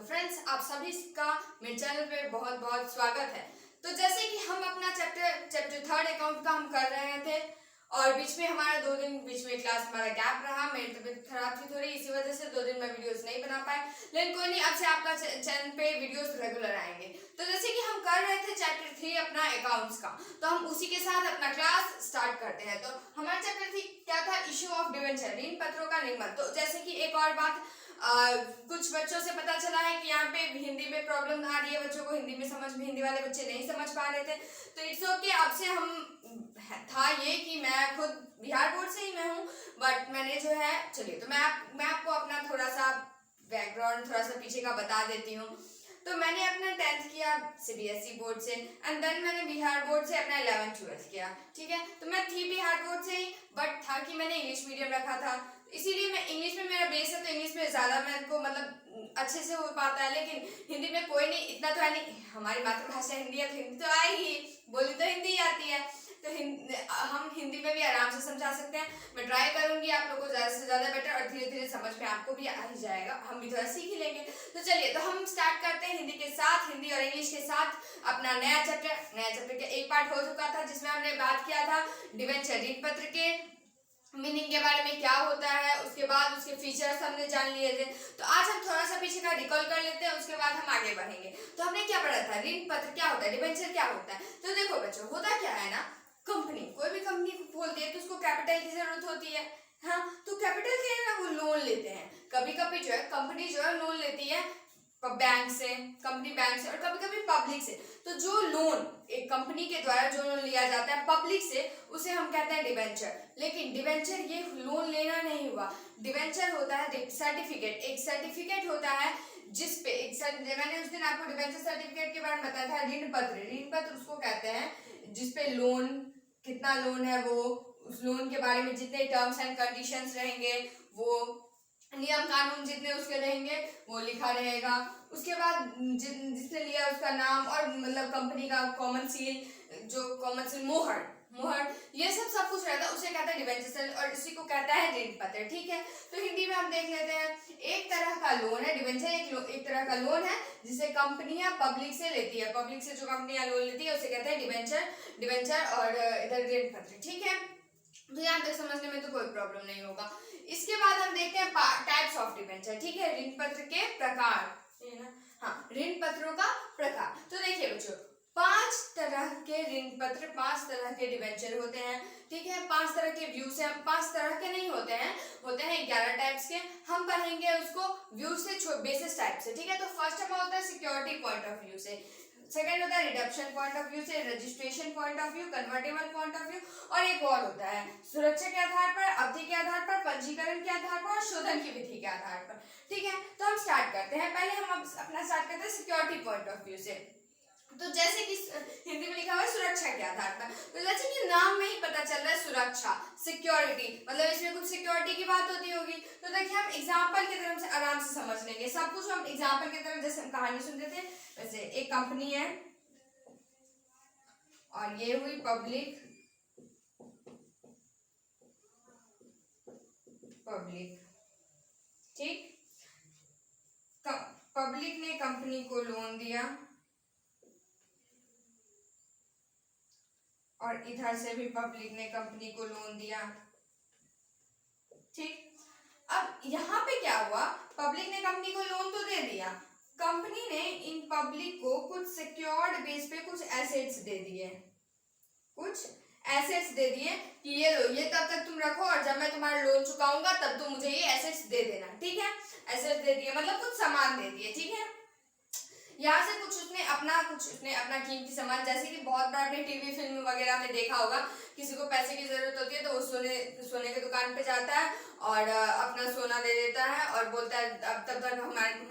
Friends, आप सभी का मेरे चैनल पे बहुत बहुत स्वागत है। तो जैसे कि हम अपना चैप्टर थर्ड अकाउंट का हम कर रहे थे और बीच में हमारा 2 दिन बीच में क्लास हमारा गैप रहा। मेरी तबीयत खराब थी थोड़ी, इसी वजह से 2 दिन में वीडियोस नहीं बना पाए, लेकिन कोई नहीं, अब से आपका चैनल पे वीडियोस रेगुलर आएंगे। तो जैसे कि हम कर रहे थे चैप्टर 3 अपना अकाउंट्स का, तो हम उसी के साथ अपना क्लास स्टार्ट करते हैं। तो हमारा चैप्टर 3 क्या था? इश्यू ऑफ डिवेंचर, ऋण पत्रों का निगमन। तो जैसे कि एक और बात, कुछ बच्चों से पता चला है कि यहाँ पे हिंदी में प्रॉब्लम आ रही है, बच्चों को हिंदी में समझ में, हिंदी वाले बच्चे नहीं समझ पा रहे थे। तो इट्स ओके, अब से हम था ये कि मैं खुद बिहार बोर्ड से ही मैं हूँ, बट मैंने जो है, चलिए तो मैं आपको अपना थोड़ा सा बैकग्राउंड थोड़ा सा पीछे का बता देती हूँ। तो मैंने अपना 10th किया सीबीएसई बोर्ड से एंड देन मैंने बिहार बोर्ड से अपना 11th 12th किया। ठीक है, तो मैं थी बिहार बोर्ड से ही, बट था कि मैंने इंग्लिश मीडियम रखा था, इसीलिए मैं इंग्लिश में मेरा बेस है, तो इंग्लिश में ज़्यादा मेरे को मतलब अच्छे से हो पाता है। लेकिन हिंदी में कोई नहीं, इतना तो है नहीं, हमारी मातृभाषा हिंदी है तो हिंदी तो आएगी, बोली तो हिंदी आती है, तो हम हिंदी में भी आराम से समझा सकते हैं। मैं ट्राई करूंगी आप लोगों को ज़्यादा से ज़्यादा बेटर, और धीरे धीरे समझ में आपको भी आ ही जाएगा, हम भी थोड़ा सीख ही लेंगे। तो चलिए, तो हम स्टार्ट करते हैं हिंदी के साथ, हिंदी और इंग्लिश के साथ अपना नया चैप्टर का एक पार्ट हो चुका था, जिसमें हमने बात किया था डिवेंचर, ऋण पत्र के मीनिंग के बारे में, क्या होता है, उसके बाद उसके फीचर्स हमने जान लिए थे। तो आज हम थोड़ा सा पीछे का रिकॉल कर लेते हैं, उसके बाद हम आगे बढ़ेंगे। तो हमने क्या पढ़ा था? ऋण पत्र क्या होता है, डिवेंचर क्या होता है। तो देखो बच्चों, होता क्या है ना, कंपनी कोई भी कंपनी खोलती है तो उसको कैपिटल की जरूरत होती है। हाँ, तो कैपिटल के लिए ना वो लोन लेते हैं। कभी कभी जो है कंपनी जो है लोन लेती है बैंक से, कंपनी बैंक से, और कभी कभी पब्लिक से। तो जो लोन एक कंपनी के द्वारा जो लोन लिया जाता है पब्लिक से, उसे हम कहते हैं डिवेंचर। लेकिन डिवेंचर ये लोन लेना नहीं हुआ, डिवेंचर होता है सर्टिफिकेट, एक सर्टिफिकेट होता है जिसपे मैंने उस दिन आपको डिवेंचर सर्टिफिकेट के बारे में बताया था। ऋण पत्र उसको कहते हैं जिसपे लोन, कितना लोन है वो, उस लोन के बारे में जितने टर्म्स एंड कंडीशंस रहेंगे, वो नियम कानून जितने उसके रहेंगे वो लिखा रहेगा। उसके बाद जिसने लिया उसका नाम और मतलब कंपनी का कॉमन सील, मोहर ये सब कुछ रहता है, उसे कहता है डिवेंचर, और इसी को कहता है ऋण पत्र। ठीक है, तो हिंदी में हम देख लेते हैं। एक तरह का लोन है डिवेंचर, एक तरह का लोन है जिसे कंपनियां पब्लिक से लेती है, पब्लिक से जो कंपनियां लोन लेती है उसे कहते हैं डिवेंचर और इधर ऋण पत्र। ठीक है, तो यहाँ तक समझने में तो कोई प्रॉब्लम नहीं होगा। इसके बाद हम देखते हैं टाइप्स ऑफ डिवेंचर। ठीक है, ऋण पत्र के प्रकार, हाँ, ऋण पत्रों का प्रकार। तो देखिए बच्चों, 5 तरह के ऋण पत्र, 5 तरह के डिवेंचर होते हैं। ठीक है, 5 तरह के व्यू से, 5 तरह के नहीं होते हैं, होते हैं 11 टाइप्स के। हम पढ़ेंगे उसको व्यू से, बेसिस टाइप से। ठीक है, तो फर्स्ट हमारा होता है सिक्योरिटी पॉइंट ऑफ व्यू से, सेकेंड होता है रिडम्पशन पॉइंट ऑफ व्यू से, registration point of view, convertible point of view, और एक और होता है सुरक्षा के आधार पर, अवधि के आधार पर, पंजीकरण के आधार पर और शोधन की विधि के आधार पर। ठीक है, तो हम स्टार्ट करते हैं। पहले हम अपना स्टार्ट करते हैं सिक्योरिटी पॉइंट ऑफ व्यू से। तो जैसे कि हिंदी में लिखा हुआ है सुरक्षा के आधार पर, तो जैसे कि नाम में ही पता चल रहा है सुरक्षा, सिक्योरिटी, मतलब इसमें कुछ सिक्योरिटी की बात होती होगी। तो देखिए, हम एग्जांपल की तरफ से आराम से समझ लेंगे सब कुछ। हम एग्जांपल की तरफ, जैसे हम कहानी सुनते थे, वैसे एक कंपनी है और ये हुई पब्लिक, ठीक, पब्लिक ने कंपनी को लोन दिया और इधर से भी पब्लिक ने कंपनी को लोन दिया। ठीक, अब यहाँ पे क्या हुआ, पब्लिक ने कंपनी को लोन तो दे दिया, कंपनी ने इन पब्लिक को कुछ सिक्योर्ड बेस पे कुछ एसेट्स दे दिए, कि ये लो, ये तब तक तुम रखो और जब मैं तुम्हारा लोन चुकाऊंगा तब तुम मुझे ये एसेट्स दे देना। ठीक है, एसेट्स दे दिए मतलब कुछ सामान दे दिए। ठीक है, यहाँ से कुछ उसने अपना कीमती सामान, जैसे कि बहुत बार आपने टीवी फिल्म वगैरह में देखा होगा, किसी को पैसे की जरूरत होती है तो वो सोने की दुकान पे जाता है और अपना सोना दे देता है और बोलता है अब तब तक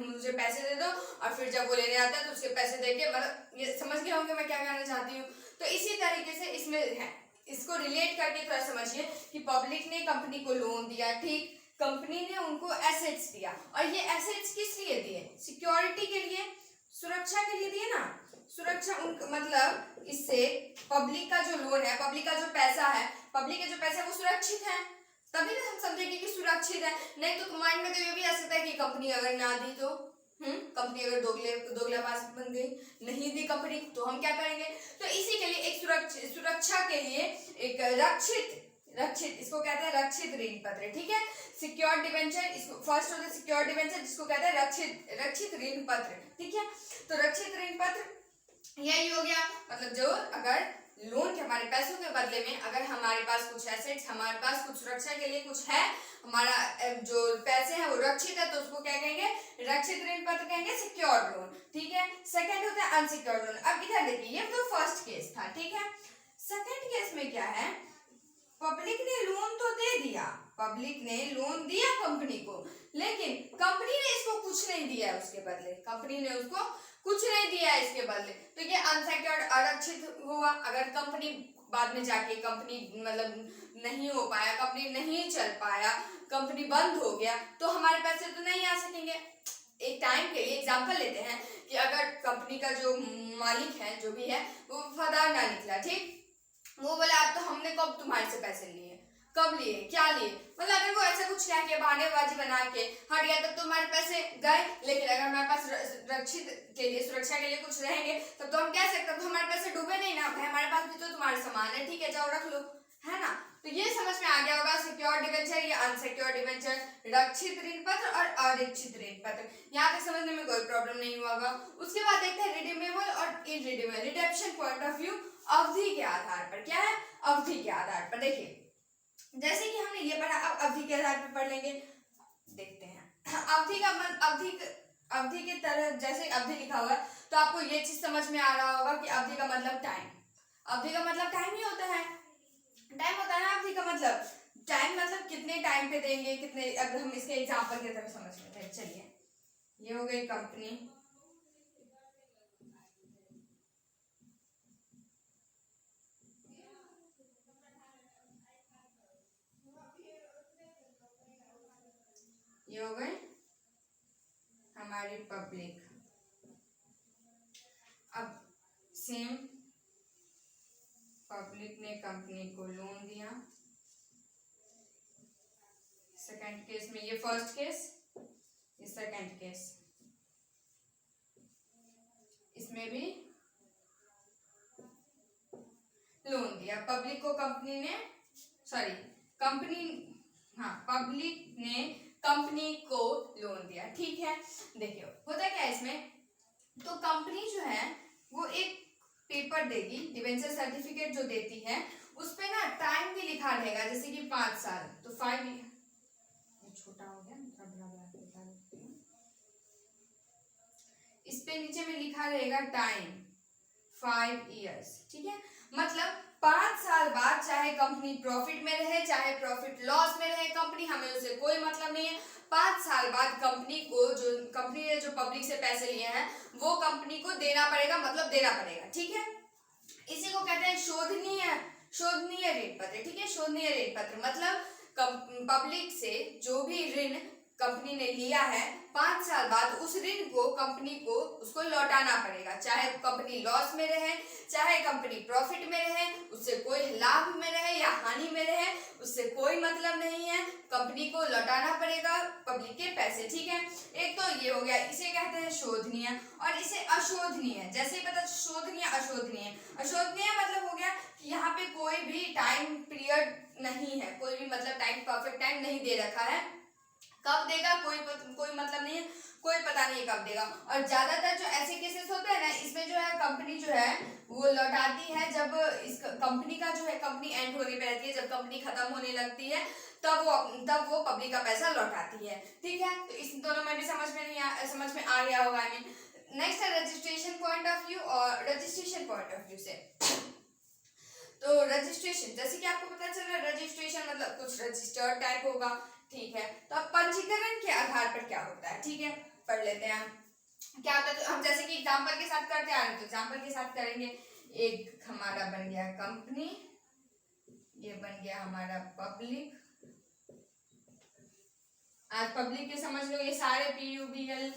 मुझे पैसे दे दो, और फिर जब वो लेने आता है तो उसके पैसे देके, मतलब ये समझ गए होंगे मैं क्या कहना चाहती हूँ। तो इसी तरीके से इसमें है, इसको रिलेट करके थोड़ा समझिए कि पब्लिक ने कंपनी को लोन दिया, ठीक, कंपनी ने उनको एसेट्स दिया, और ये एसेट्स किस लिए दिए? सिक्योरिटी के लिए, सुरक्षा के लिए दिए ना। सुरक्षा मतलब इससे पब्लिक का जो लोन है, पब्लिक का जो पैसा है, वो सुरक्षित है, तभी तो हम समझेंगे कि सुरक्षित है। नहीं तो माइंड में तो ये भी आ सकता है कि कंपनी अगर ना दी तो कंपनी अगर दोगलाबाज बन गई, नहीं दी कंपनी, तो हम क्या करेंगे? तो इसी के लिए एक सुरक्षा के लिए एक रक्षित इसको कहते हैं रक्षित ऋण पत्र, ठीक है। सिक्योर्ड डिबेंचर, इसको फर्स्ट होता है सिक्योर्ड डिबेंचर, जिसको कहते हैं रक्षित ऋण पत्र, ठीक है। तो रक्षित ऋण पत्र यही हो गया, मतलब जो अगर लोन के हमारे पैसों के बदले में अगर हमारे पास कुछ एसेट्स, हमारे पास कुछ सुरक्षा के लिए कुछ है, हमारा जो पैसे हैं वो रक्षित है, तो उसको क्या कहेंगे? रक्षित ऋण पत्र कहेंगे, सिक्योर्ड लोन, ठीक है। सेकंड होता है अनसिक्योर्ड लोन। अब इधर देखिए, ये तो फर्स्ट केस था, ठीक है। सेकंड केस में क्या है? पब्लिक ने लोन तो दे दिया, पब्लिक ने लोन दिया कंपनी को, लेकिन कंपनी ने इसको कुछ नहीं दिया उसके बदले, कंपनी ने उसको कुछ नहीं दिया इसके बदले, तो ये अनसिक्योर्ड, अरक्षित हुआ। अगर कंपनी बाद में जाके कंपनी मतलब नहीं हो पाया, कंपनी नहीं चल पाया, कंपनी बंद हो गया, तो हमारे पैसे तो नहीं आ सकेंगे। एक टाइम के लिए एग्जांपल लेते हैं कि अगर कंपनी का जो मालिक है, जो भी है, वो वफादार ना निकला, ठीक, वो बोला अब तो हमने कब तुम्हारे से पैसे लिए, कब लिए, क्या लिए, मतलब अगर वो ऐसा कुछ कह के बहानेबाजी बना के हट गया, तब तो हमारे पैसे गए। लेकिन अगर हमारे पास रक्षित के लिए, सुरक्षा के लिए कुछ रहेंगे, तब तो हम कह सकते हैं तो हमारे पैसे डूबे नहीं ना भाई, हमारे पास भी तो तुम्हारे सामान है, ठीक है, जाओ रख लो, है ना। तो ये समझ में आ गया होगा, सिक्योर्ड डिबेंचर या अनसिक्योर्ड डिबेंचर, रक्षित ऋण पत्र और अरक्षित ऋण पत्र। यहाँ तक समझने में कोई प्रॉब्लम नहीं हुआ होगा। उसके बाद देखते हैं रिडीमेबल और इनरिडीमेबल। रिडेम्पशन पॉइंट ऑफ व्यू, अवधि के आधार पर, क्या है? अवधि के आधार पर। देखिए जैसे कि हमने ये पढ़ा, अब अवधि के आधार पर पढ़ लेंगे, देखते हैं। अवधि के तरह, जैसे अवधि लिखा हुआ है, तो आपको ये चीज समझ में आ रहा होगा कि अवधि का मतलब टाइम, अवधि का मतलब टाइम ही होता है, टाइम होता है ना अवधि का मतलब। टाइम मतलब कितने टाइम पे देंगे, कितने, अगर हम इसके एग्जांपल की तरह समझ लेते हैं। चलिए, ये हो गई कंपनी, ये हो गई हमारी पब्लिक। अब सेम, पब्लिक ने कंपनी को लोन दिया, सेकंड केस में, ये फर्स्ट केस, ये सेकंड केस, इसमें भी लोन दिया पब्लिक को, कंपनी ने, सॉरी कंपनी, हाँ पब्लिक ने कंपनी को लोन दिया, ठीक है। देखिए होता क्या है इसमें, तो कंपनी जो है वो एक पेपर देगी, डिबेंचर सर्टिफिकेट जो देती है, उस पे ना टाइम भी लिखा रहेगा, जैसे कि 5 साल, तो 5, छोटा हो गया, इस पे नीचे में लिखा रहेगा टाइम 5 इयर्स, ठीक है। मतलब 5 साल बाद चाहे कंपनी प्रॉफिट में रहे, चाहे प्रॉफिट लॉस में रहे कंपनी, हमें उससे कोई मतलब नहीं है। 5 साल बाद कंपनी को, जो कंपनी ने जो पब्लिक से पैसे लिए हैं, वो कंपनी को देना पड़ेगा, मतलब देना पड़ेगा, ठीक है। इसी को कहते हैं शोधनीय ऋण पत्र, ठीक है। शोधनीय ऋण पत्र मतलब पब्लिक से जो भी ऋण कंपनी ने लिया है, 5 साल बाद उस ऋण को कंपनी को उसको लौटाना पड़ेगा, चाहे कंपनी लॉस में रहे, चाहे कंपनी प्रॉफिट में रहे, उससे कोई लाभ में रहे या हानि में रहे, उससे कोई मतलब नहीं है, कंपनी को लौटाना पड़ेगा पब्लिक के पैसे, ठीक है। एक तो ये हो गया, इसे कहते हैं शोधनीय, और इसे अशोधनीय। जैसे ही पता, शोधनीय अशोधनीय, अशोधनीय मतलब हो गया कि यहाँ पे कोई भी टाइम पीरियड नहीं है, कोई भी मतलब टाइम, परफेक्ट टाइम नहीं दे रखा है, कब देगा कोई मतलब नहीं है, कोई पता नहीं कब देगा। और ज्यादातर जो ऐसे केसेस होते हैं ना, इसमें जो है कंपनी जो है वो लौटाती है जब इस कंपनी का जो है, कंपनी एंड होने पे रहती है, जब कंपनी खत्म होने लगती है, तब वो पब्लिक का पैसा लौटाती है, ठीक है। तो इस दोनों में भी समझ में आ गया होगा। आई मीन नेक्स्ट है रजिस्ट्रेशन पॉइंट ऑफ व्यू, और रजिस्ट्रेशन पॉइंट ऑफ व्यू से, तो रजिस्ट्रेशन, जैसे कि आपको पता चल रहा है, रजिस्ट्रेशन मतलब कुछ रजिस्टर्ड टाइप होगा, ठीक है। तो अब पंजीकरण के आधार पर क्या होता है, ठीक है, पढ़ लेते हैं हम क्या होता है। तो हम जैसे कि एग्जांपल के साथ करते आ रहे हैं, तो एग्जांपल के साथ करेंगे। एक हमारा बन गया कंपनी, ये बन गया हमारा पब्लिक। आज पब्लिक के समझ लो, ये सारे PUBL,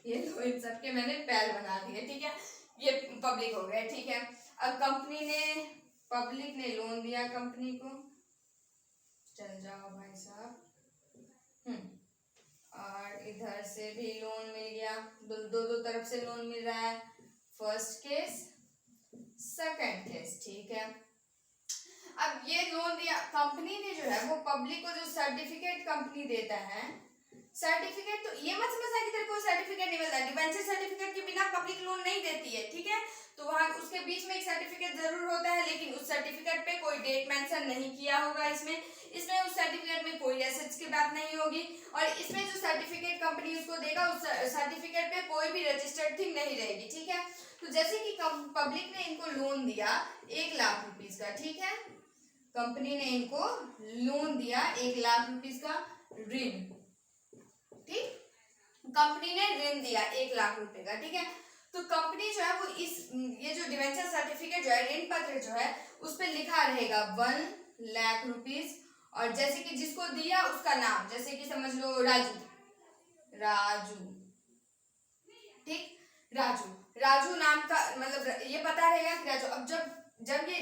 ये लो, इन सबके मैंने पैल बना दिए, ठीक है, ये पब्लिक हो गया, ठीक है। अब पब्लिक ने लोन दिया कंपनी को, चल जाओ भाई साहब, और इधर से भी लोन मिल गया, दो तरफ से लोन मिल रहा है। फर्स्ट केस, सेकंड केस, ठीक है। अब ये लोन दिया कंपनी ने जो है वो पब्लिक को जो सर्टिफिकेट कंपनी देता है, सर्टिफिकेट, तो ये मत समझना कि तेरे को सर्टिफिकेट नहीं मिलता, डिबेंचर सर्टिफिकेट के बिना पब्लिक लोन नहीं देती है, ठीक है। तो वहां उसके बीच में एक सर्टिफिकेट जरूर होता है, लेकिन उस सर्टिफिकेट पे कोई डेट मेंशन नहीं किया होगा। इसमें उस सर्टिफिकेट में कोई एसेट्स की बात नहीं होगी, और इसमें जो सर्टिफिकेट कंपनी उसको देगा उस सर्टिफिकेट पे कोई भी रजिस्टर्ड थिंग नहीं रहेगी, ठीक है। तो जैसे कि पब्लिक ने इनको लोन दिया 1,00,000 रुपीज का, ठीक है, कंपनी ने इनको लोन दिया 1,00,000 रुपीज का ऋण, ठीक, कंपनी ने ऋण दिया 1,00,000 रुपए का, ठीक है। तो कंपनी जो है वो ये जो डिवेंचर सर्टिफिकेट जो है, ऋण पत्र जो है, उस पर लिखा रहेगा 1,00,000 रुपीज, और जैसे कि जिसको दिया उसका नाम, जैसे कि समझ लो राजू, ठीक, राजू नाम का, मतलब ये पता रहेगा कि राजू। अब जब ये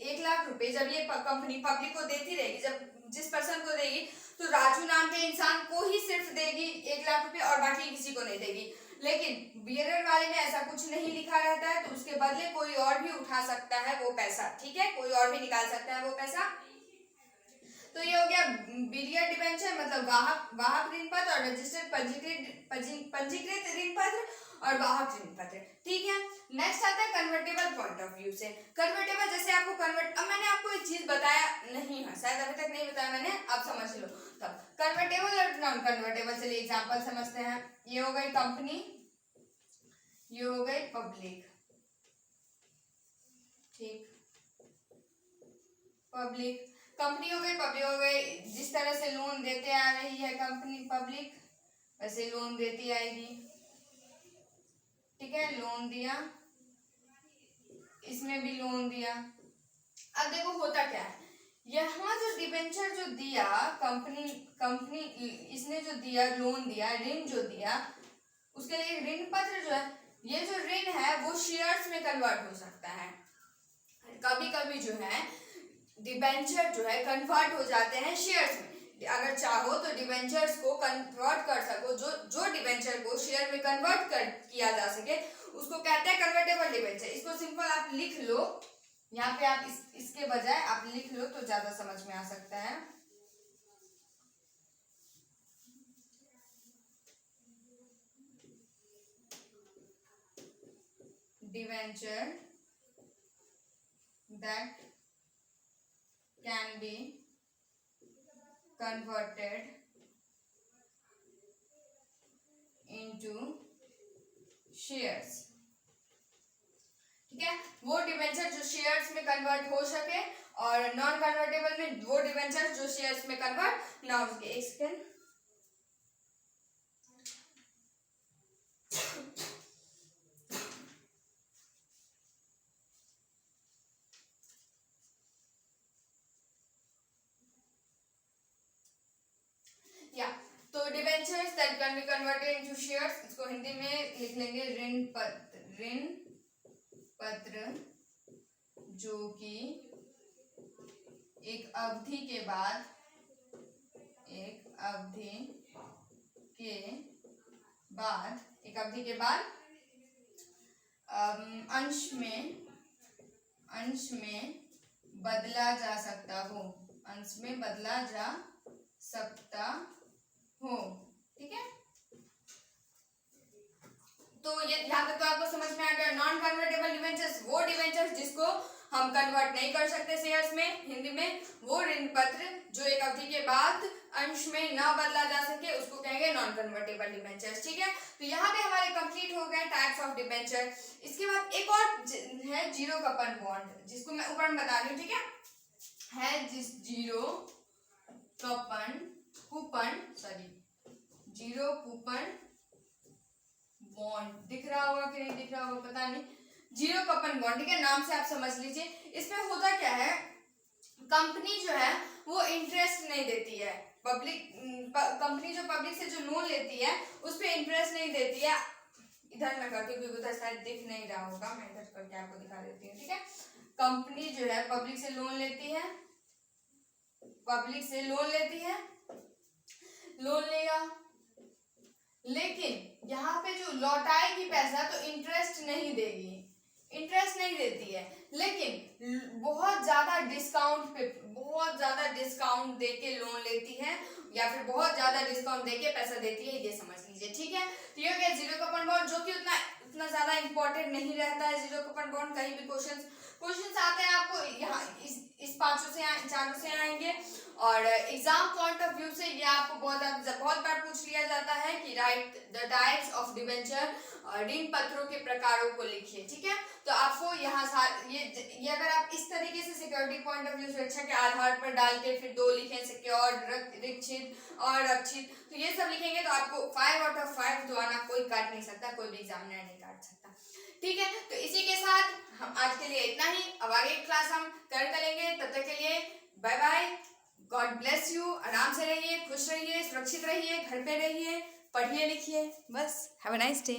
1,00,000 रुपए जब ये कंपनी पब्लिक को देती रहेगी, जब जिस पर्सन को देगी, तो राजू नाम के इंसान को ही सिर्फ देगी 1,00,000 रुपए, और बाकी किसी को नहीं देगी। लेकिन बियरर वाले में ऐसा कुछ नहीं लिखा रहता है, तो उसके बदले कोई और भी उठा सकता है वो पैसा, ठीक है, कोई और भी निकाल सकता है वो पैसा। तो ये हो गया बिलियर डिबेंचर, मतलब वाहक ऋण पत्र, और रजिस्टर्ड पंजीकृत ऋण पत्र और वाहक ऋण पत्र, ठीक है। नेक्स्ट आता है कन्वर्टेबल पॉइंट ऑफ व्यू से। कन्वर्टेबल, जैसे आपको अब मैंने आपको एक चीज बताया नहीं है, शायद अभी तक नहीं बताया मैंने, आप समझ लो। तब कन्वर्टेबल और नॉन कन्वर्टेबल, चलिए एग्जांपल समझते हैं। ये हो गई कंपनी, ये हो गई पब्लिक, ठीक, कंपनी हो गई, पब्लिक हो गई। जिस तरह से लोन देते आ रही है कंपनी पब्लिक, वैसे लोन देती आएगी, ठीक है, लोन दिया, इसमें भी लोन दिया। अब देखो होता क्या है, यहाँ जो डिबेंचर जो दिया कंपनी इसने जो दिया, लोन दिया, ऋण जो दिया, उसके लिए ऋण पत्र जो है, ये जो ऋण है वो शेयर्स में कन्वर्ट हो सकता है। कभी कभी जो है डिबेंचर जो है कन्वर्ट हो जाते हैं शेयर्स में। अगर चाहो तो डिबेंचर्स को कन्वर्ट कर सको, जो डिबेंचर को शेयर में कन्वर्ट किया जा सके, उसको कहते हैं कन्वर्टेबल डिबेंचर। इसको सिंपल आप लिख लो, यहाँ पे आप इसके बजाय आप लिख लो तो ज्यादा समझ में आ सकता है। Debenture that can be converted into shares, ठीक है। वो डिबेंचर जो शेयर्स में कन्वर्ट हो सके, और नॉन कन्वर्टेबल में वो डिबेंचर जो शेयर्स में कन्वर्ट ना हो सके। एक सेकेंड, या तो debentures that can be converted into shares, इसको हिंदी में लिख लेंगे ऋण पत्र जो कि एक अवधि के बाद अंश में बदला जा सकता हो, ठीक है। तो ये यहाँ तक तो आपको समझ में आ गया। नॉन कन्वर्टेबल डिबेंचर्स, वो डिबेंचर्स जिसको हम कन्वर्ट नहीं कर सकते शेयर्स में, हिंदी में वो ऋण पत्र जो एक अवधि के बाद अंश में ना बदला जा सके, उसको कहेंगे नॉन कन्वर्टेबल डिबेंचर्स, ठीक है। तो यहाँ पे हमारे कंप्लीट हो गए टाइप्स ऑफ डिबेंचर। इसके बाद एक और है जीरो कूपन बॉन्ड, जिसको मैं ऊपर में बता रही हूँ, ठीक है। जिस जीरो कूपन बॉन्ड, दिख रहा होगा कि नहीं दिख रहा होगा पता नहीं, जीरो कूपन बॉन्ड, ठीक है, नाम से आप समझ लीजिए। इसमें होता क्या है, कंपनी जो है वो इंटरेस्ट नहीं देती है, कंपनी जो पब्लिक से जो लोन लेती है उस पर इंटरेस्ट नहीं देती है। इधर मैं करती हूँ क्योंकि उधर शायद दिख नहीं रहा होगा, मैं इधर करके आपको दिखा देती हूँ, ठीक है। कंपनी जो है पब्लिक से लोन लेती है, लोन लेगा, लेकिन यहाँ पे जो लौटाएगी पैसा तो इंटरेस्ट नहीं देगी, इंटरेस्ट नहीं देती है, लेकिन बहुत ज्यादा डिस्काउंट दे के लोन लेती है या फिर बहुत ज्यादा डिस्काउंट दे के पैसा देती है, ये समझ लीजिए। ठीक है, तो ये हो गया जीरो कूपन बॉन्ड, जो कि उतना ज्यादा इंपॉर्टेंट नहीं रहता है। जीरो कूपन बॉन्ड कहीं भी क्वेश्चंस आते हैं आपको यहाँ इस चारों से आएंगे, और एग्जाम पॉइंट ऑफ व्यू से ये आपको बहुत बार पूछ लिया जाता है कि right the types of debenture, ऋण पत्रों के प्रकारों को लिखिए। ठीक है, तो आपको यहाँ ये अगर आप इस तरीके से सिक्योरिटी पॉइंट ऑफ व्यू सुरक्षा के आधार पर डाल के फिर 2 लिखें, सिक्योर्ड, रक्षित और रक्षित, तो ये सब लिखेंगे तो आपको 5 आउट ऑफ 5 जो आना कोई काट नहीं सकता, कोई भी एग्जामिनर नहीं काट सकता। ठीक है, तो इसी के साथ हम आज के लिए इतना ही। अब आगे क्लास हम करेंगे, तब तक के लिए bye bye, God bless you. आराम से रहिए, खुश रहिए, सुरक्षित रहिए, घर पे रहिए, पढ़िए लिखिए, बस। Have a nice day.